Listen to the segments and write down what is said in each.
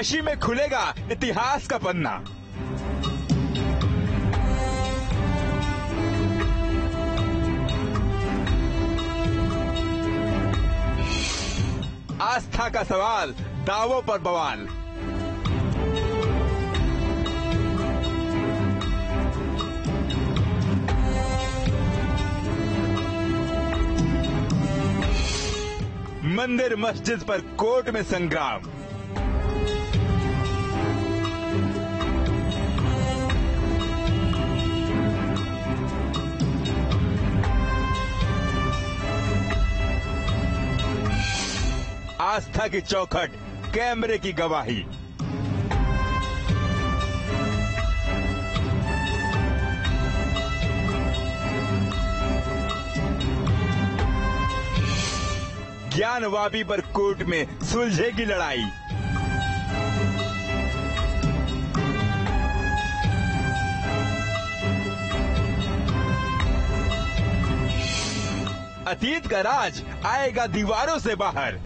काशी में खुलेगा इतिहास का पन्ना। आस्था का सवाल, दावों पर बवाल। मंदिर मस्जिद पर कोर्ट में संग्राम। आस्था की चौखट, कैमरे की गवाही। ज्ञानवापी पर कोर्ट में सुलझेगी लड़ाई। अतीत का राज आएगा दीवारों से बाहर।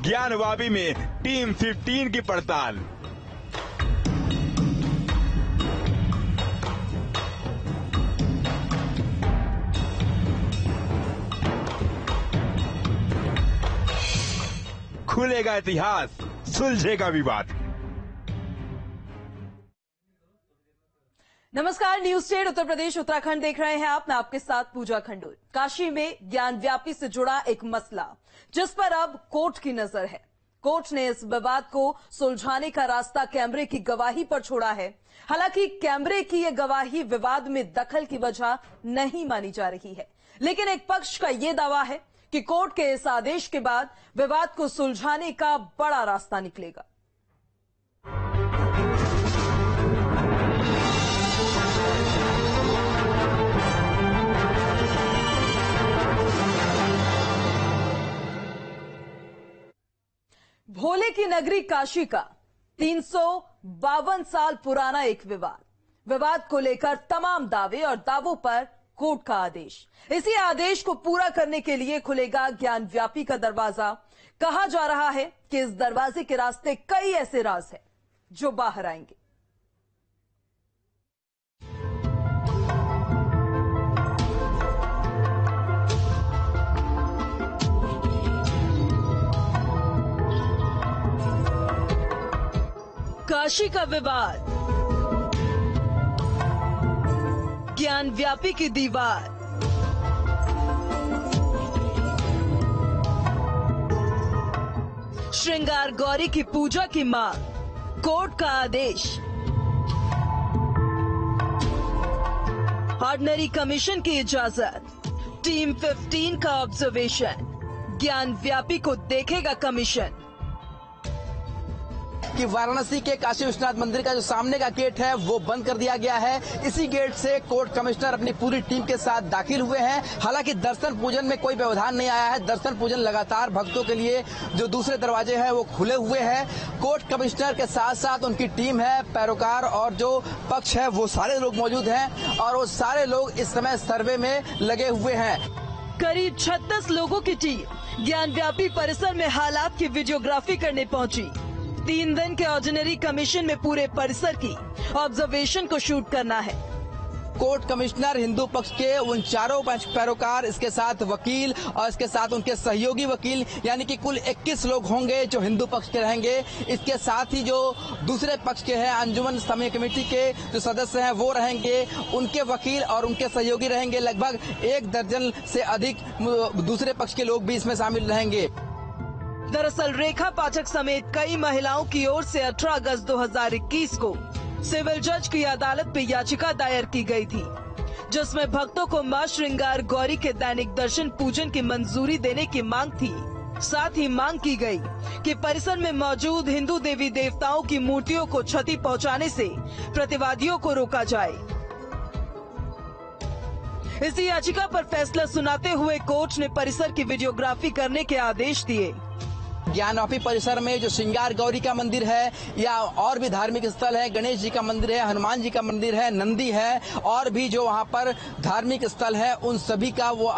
ज्ञानवापी में टीम 15 की पड़ताल। खुलेगा इतिहास, सुलझेगा विवाद। नमस्कार, न्यूज स्टेट उत्तर प्रदेश उत्तराखंड देख रहे हैं आप। मैं आपके साथ पूजा खंडूर। काशी में ज्ञानव्यापी से जुड़ा एक मसला जिस पर अब कोर्ट की नजर है। कोर्ट ने इस विवाद को सुलझाने का रास्ता कैमरे की गवाही पर छोड़ा है। हालांकि कैमरे की यह गवाही विवाद में दखल की वजह नहीं मानी जा रही है, लेकिन एक पक्ष का यह दावा है कि कोर्ट के इस आदेश के बाद विवाद को सुलझाने का बड़ा रास्ता निकलेगा। भोले की नगरी काशी का 352 साल पुराना एक विवाद को लेकर तमाम दावे और दावों पर कोर्ट का आदेश। इसी आदेश को पूरा करने के लिए खुलेगा ज्ञानव्यापी का दरवाजा। कहा जा रहा है कि इस दरवाजे के रास्ते कई ऐसे राज हैं जो बाहर आएंगे। काशी का विवाद, ज्ञानव्यापी की दीवार, श्रृंगार गौरी की पूजा की मांग, कोर्ट का आदेश, ऑर्डिनरी कमीशन की इजाजत, टीम 15 का ऑब्जर्वेशन, ज्ञानव्यापी को देखेगा कमीशन। कि वाराणसी के काशी विश्वनाथ मंदिर का जो सामने का गेट है वो बंद कर दिया गया है। इसी गेट से कोर्ट कमिश्नर अपनी पूरी टीम के साथ दाखिल हुए हैं। हालांकि दर्शन पूजन में कोई व्यवधान नहीं आया है। दर्शन पूजन लगातार भक्तों के लिए जो दूसरे दरवाजे हैं वो खुले हुए हैं। कोर्ट कमिश्नर के साथ साथ उनकी टीम है, पैरोकार और जो पक्ष है वो सारे लोग मौजूद हैं और वो सारे लोग इस समय सर्वे में लगे हुए हैं। करीब 36 लोगों की टीम ज्ञानव्यापी परिसर में हालात की वीडियोग्राफी करने पहुंची। 3 दिन के ऑर्डिनरी कमीशन में पूरे परिसर की ऑब्जर्वेशन को शूट करना है। कोर्ट कमिश्नर, हिंदू पक्ष के उन चारों पैरोकार, इसके साथ वकील और इसके साथ उनके सहयोगी वकील, यानी कि कुल 21 लोग होंगे जो हिंदू पक्ष के रहेंगे। इसके साथ ही जो दूसरे पक्ष के हैं, अंजुमन समय कमेटी के जो सदस्य हैं वो रहेंगे, उनके वकील और उनके सहयोगी रहेंगे। लगभग 1 दर्जन से अधिक दूसरे पक्ष के लोग भी इसमें शामिल रहेंगे। दरअसल रेखा पाठक समेत कई महिलाओं की ओर से 18 अगस्त 2021 को सिविल जज की अदालत में याचिका दायर की गई थी, जिसमें भक्तों को मां श्रृंगार गौरी के दैनिक दर्शन पूजन की मंजूरी देने की मांग थी। साथ ही मांग की गई कि परिसर में मौजूद हिंदू देवी देवताओं की मूर्तियों को क्षति पहुंचाने से प्रतिवादियों को रोका जाए। इसी याचिका पर फैसला सुनाते हुए कोर्ट ने परिसर की वीडियोग्राफी करने के आदेश दिए। ज्ञानवापी परिसर में जो श्रृंगार गौरी का मंदिर है या और भी धार्मिक स्थल है, गणेश जी का मंदिर है, हनुमान जी का मंदिर है, नंदी है और भी जो वहां पर धार्मिक स्थल है, उन सभी का वो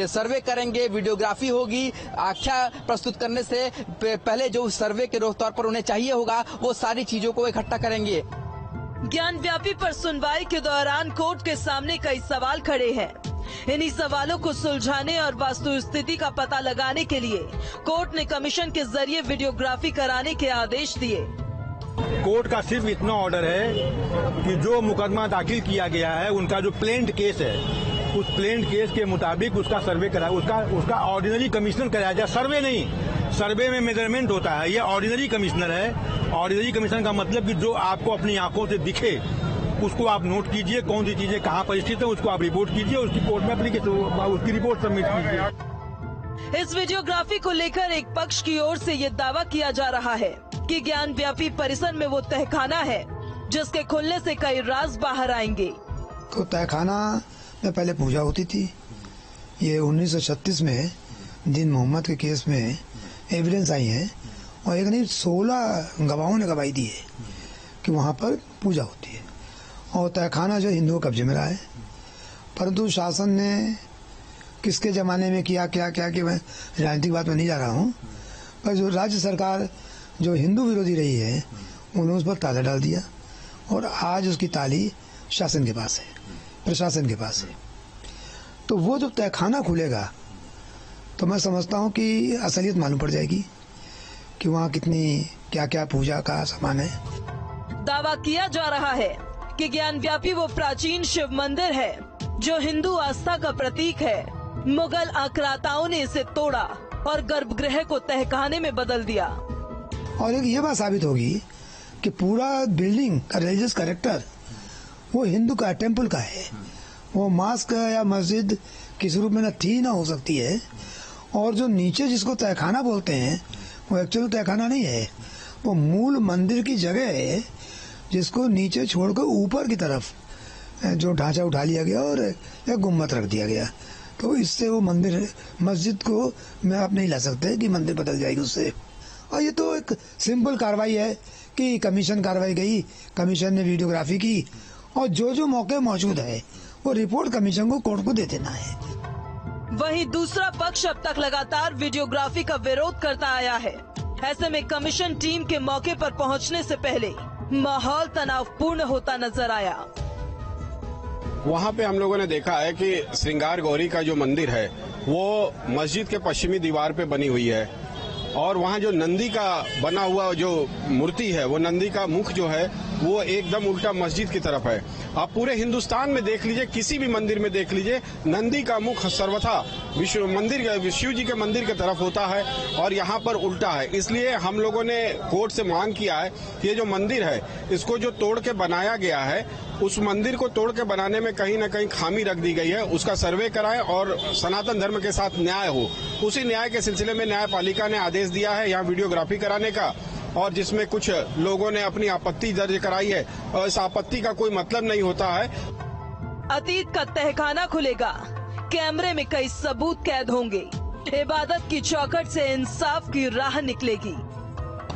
सर्वे करेंगे, वीडियोग्राफी होगी। आख्या प्रस्तुत करने से पहले जो सर्वे के तौर पर उन्हें चाहिए होगा वो सारी चीजों को इकट्ठा करेंगे। ज्ञानव्यापी पर सुनवाई के दौरान कोर्ट के सामने कई सवाल खड़े हैं। इन्हीं सवालों को सुलझाने और वास्तु स्थिति का पता लगाने के लिए कोर्ट ने कमीशन के जरिए वीडियोग्राफी कराने के आदेश दिए। कोर्ट का सिर्फ इतना ऑर्डर है कि जो मुकदमा दाखिल किया गया है उनका जो प्लेन्ड केस है, उस प्लेन्ड केस के मुताबिक उसका सर्वे कराया, उसका ऑर्डिनरी कमिश्नर कराया जाए। सर्वे नहीं, सर्वे में मेजरमेंट होता है, ये ऑर्डिनरी कमिश्नर है। ऑर्डिनरी कमिश्नर का मतलब कि जो आपको अपनी आंखों से दिखे उसको आप नोट कीजिए, कौन सी चीजें कहाँ पर स्थित है उसको आप रिपोर्ट कीजिए, उसकी कोर्ट में उसकी रिपोर्ट सबमिट कीजिए। इस वीडियोग्राफी को लेकर एक पक्ष की ओर से ये दावा किया जा रहा है कि ज्ञानव्यापी परिसर में वो तहखाना है जिसके खुलने से कई राज बाहर आएंगे। तो तहखाना में पहले पूजा होती थी। ये 1936 में दिन मोहम्मद के केस में एविडेंस आई है और एक नहीं 16 गवाहों ने गवाही दी है कि वहाँ पर पूजा होती है और तहखाना जो हिंदुओं कब्जे में रहा है। परंतु शासन ने किसके जमाने में किया क्या कि मैं राजनीतिक बात में नहीं जा रहा हूँ, पर जो राज्य सरकार जो हिंदू विरोधी रही है उन्होंने उस पर ताला डाल दिया और आज उसकी ताली शासन के पास है, प्रशासन के पास है। तो वो जब तहखाना खुलेगा तो मैं समझता हूँ कि असलियत मालूम पड़ जाएगी कि वहाँ कितनी क्या क्या पूजा का सामान है। दावा किया जा रहा है कि ज्ञानव्यापी वो प्राचीन शिव मंदिर है जो हिंदू आस्था का प्रतीक है। मुगल आक्रांताओं ने इसे तोड़ा और गर्भगृह को तहखाने में बदल दिया। और एक ये बात साबित होगी कि पूरा बिल्डिंग का रिलीजियस कैरेक्टर वो हिंदू का टेम्पल का है। वो मास्क या मस्जिद किसी रूप में न हो सकती है। और जो नीचे जिसको तहखाना बोलते हैं वो एक्चुअली तहखाना नहीं है, वो मूल मंदिर की जगह है जिसको नीचे छोड़कर ऊपर की तरफ जो ढांचा उठा लिया गया और एक गुम्बद रख दिया गया। तो इससे वो मंदिर मस्जिद को मैं आप नहीं ला सकते कि मंदिर बदल जाएगी उससे। और ये तो एक सिंपल कार्रवाई है कि कमीशन कार्रवाई गई, कमीशन ने वीडियोग्राफी की और जो मौके मौजूद है वो रिपोर्ट कमीशन को कोर्ट को दे देना है। वहीं दूसरा पक्ष अब तक लगातार वीडियोग्राफी का विरोध करता आया है। ऐसे में कमीशन टीम के मौके पर पहुंचने से पहले माहौल तनावपूर्ण होता नजर आया। वहाँ पे हम लोगों ने देखा है कि श्रृंगार गौरी का जो मंदिर है वो मस्जिद के पश्चिमी दीवार पे बनी हुई है और वहाँ जो नंदी का बना हुआ जो मूर्ति है वो नंदी का मुख जो है वो एकदम उल्टा मस्जिद की तरफ है। आप पूरे हिंदुस्तान में देख लीजिए, किसी भी मंदिर में देख लीजिए, नंदी का मुख सर्वथा शिव जी के मंदिर की तरफ होता है और यहाँ पर उल्टा है। इसलिए हम लोगों ने कोर्ट से मांग किया है कि ये जो मंदिर है इसको जो तोड़ के बनाया गया है उस मंदिर को तोड़ के बनाने में कहीं न कहीं खामी रख दी गई है, उसका सर्वे कराएं और सनातन धर्म के साथ न्याय हो। उसी न्याय के सिलसिले में न्यायपालिका ने आदेश दिया है यहाँ वीडियोग्राफी कराने का, और जिसमें कुछ लोगों ने अपनी आपत्ति दर्ज कराई है और इस आपत्ति का कोई मतलब नहीं होता है। अतीत का तहखाना खुलेगा, कैमरे में कई सबूत कैद होंगे, इबादत की चौखट से इंसाफ की राह निकलेगी।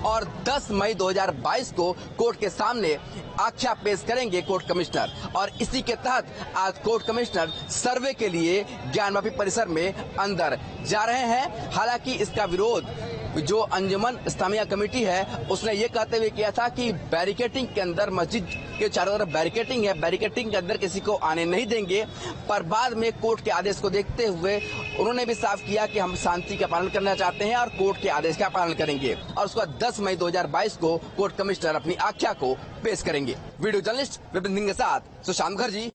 और 10 मई 2022 को कोर्ट के सामने आख्या पेश करेंगे कोर्ट कमिश्नर और इसी के तहत आज कोर्ट कमिश्नर सर्वे के लिए ज्ञानवापी परिसर में अंदर जा रहे हैं। हालांकि इसका विरोध जो अंजुमन इस्लामिया कमेटी है उसने ये कहते हुए किया था कि बैरिकेटिंग के अंदर, मस्जिद के चारों तरफ बैरिकेटिंग है, बैरिकेटिंग के अंदर किसी को आने नहीं देंगे। पर बाद में कोर्ट के आदेश को देखते हुए उन्होंने भी साफ किया कि हम शांति का पालन करना चाहते हैं और कोर्ट के आदेश का पालन करेंगे। और उसके बाद 10 मई 2022 को कोर्ट कमिश्नर अपनी आख्या को पेश करेंगे। वीडियो जर्नलिस्ट विपिन सिंह के साथ सुशांत मुखर्जी।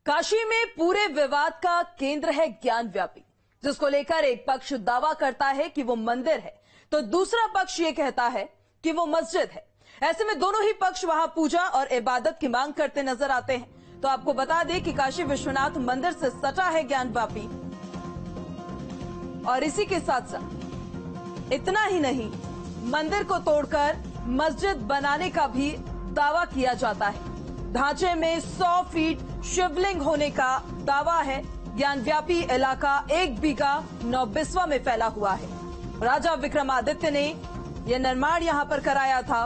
काशी में पूरे विवाद का केंद्र है ज्ञानव्यापी, जिसको लेकर एक पक्ष दावा करता है कि वो मंदिर है तो दूसरा पक्ष ये कहता है कि वो मस्जिद है। ऐसे में दोनों ही पक्ष वहां पूजा और इबादत की मांग करते नजर आते हैं। तो आपको बता दें कि काशी विश्वनाथ मंदिर से सटा है ज्ञानव्यापी। और इसी के साथ साथ इतना ही नहीं, मंदिर को तोड़कर मस्जिद बनाने का भी दावा किया जाता है। ढांचे में 100 फीट शिवलिंग होने का दावा है ज्ञानव्यापी इलाका 1 बीघा 9 बिस्वा में फैला हुआ है। राजा विक्रमादित्य ने यह निर्माण यहां पर कराया था।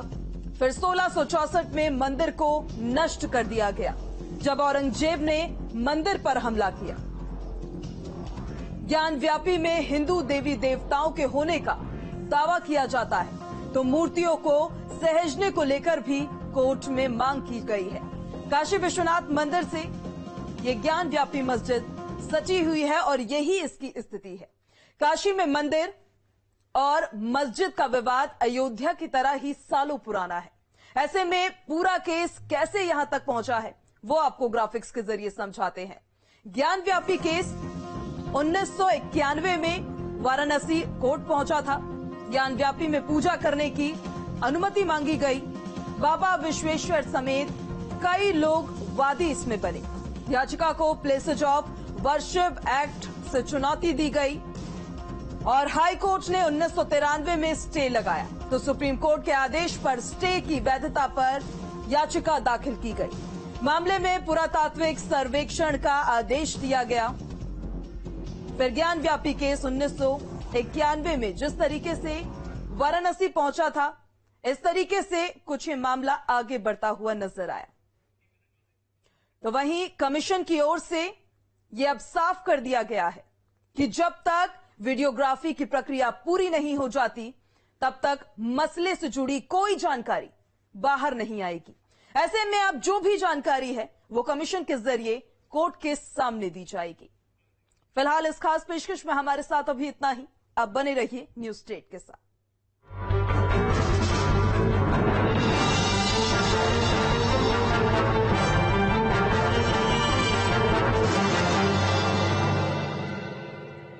फिर 1664 में मंदिर को नष्ट कर दिया गया जब औरंगजेब ने मंदिर पर हमला किया। ज्ञानव्यापी में हिंदू देवी देवताओं के होने का दावा किया जाता है, तो मूर्तियों को सहेजने को लेकर भी कोर्ट में मांग की गई है। काशी विश्वनाथ मंदिर से ये ज्ञानव्यापी मस्जिद सची हुई है और यही इसकी स्थिति है। काशी में मंदिर और मस्जिद का विवाद अयोध्या की तरह ही सालों पुराना है। ऐसे में पूरा केस कैसे यहां तक पहुंचा है वो आपको ग्राफिक्स के जरिए समझाते हैं। ज्ञानव्यापी केस 1991 में वाराणसी कोर्ट पहुंचा था। ज्ञानव्यापी में पूजा करने की अनुमति मांगी गई। बाबा विश्वेश्वर समेत कई लोग वादी इसमें बने। याचिका को प्लेसेज ऑफ वर्शिप एक्ट से चुनौती दी गई और हाई कोर्ट ने 1993 में स्टे लगाया, तो सुप्रीम कोर्ट के आदेश पर स्टे की वैधता पर याचिका दाखिल की गई। मामले में पुरातात्विक सर्वेक्षण का आदेश दिया गया। फिर ज्ञानव्यापी केस 1991 में जिस तरीके से वाराणसी पहुंचा था, इस तरीके से कुछ ये मामला आगे बढ़ता हुआ नजर आया। तो वहीं कमीशन की ओर से यह अब साफ कर दिया गया है कि जब तक वीडियोग्राफी की प्रक्रिया पूरी नहीं हो जाती, तब तक मसले से जुड़ी कोई जानकारी बाहर नहीं आएगी। ऐसे में अब जो भी जानकारी है वो कमीशन के जरिए कोर्ट के सामने दी जाएगी। फिलहाल इस खास पेशकश में हमारे साथ अभी इतना ही। आप बने रहिए न्यूज़ स्टेट के साथ।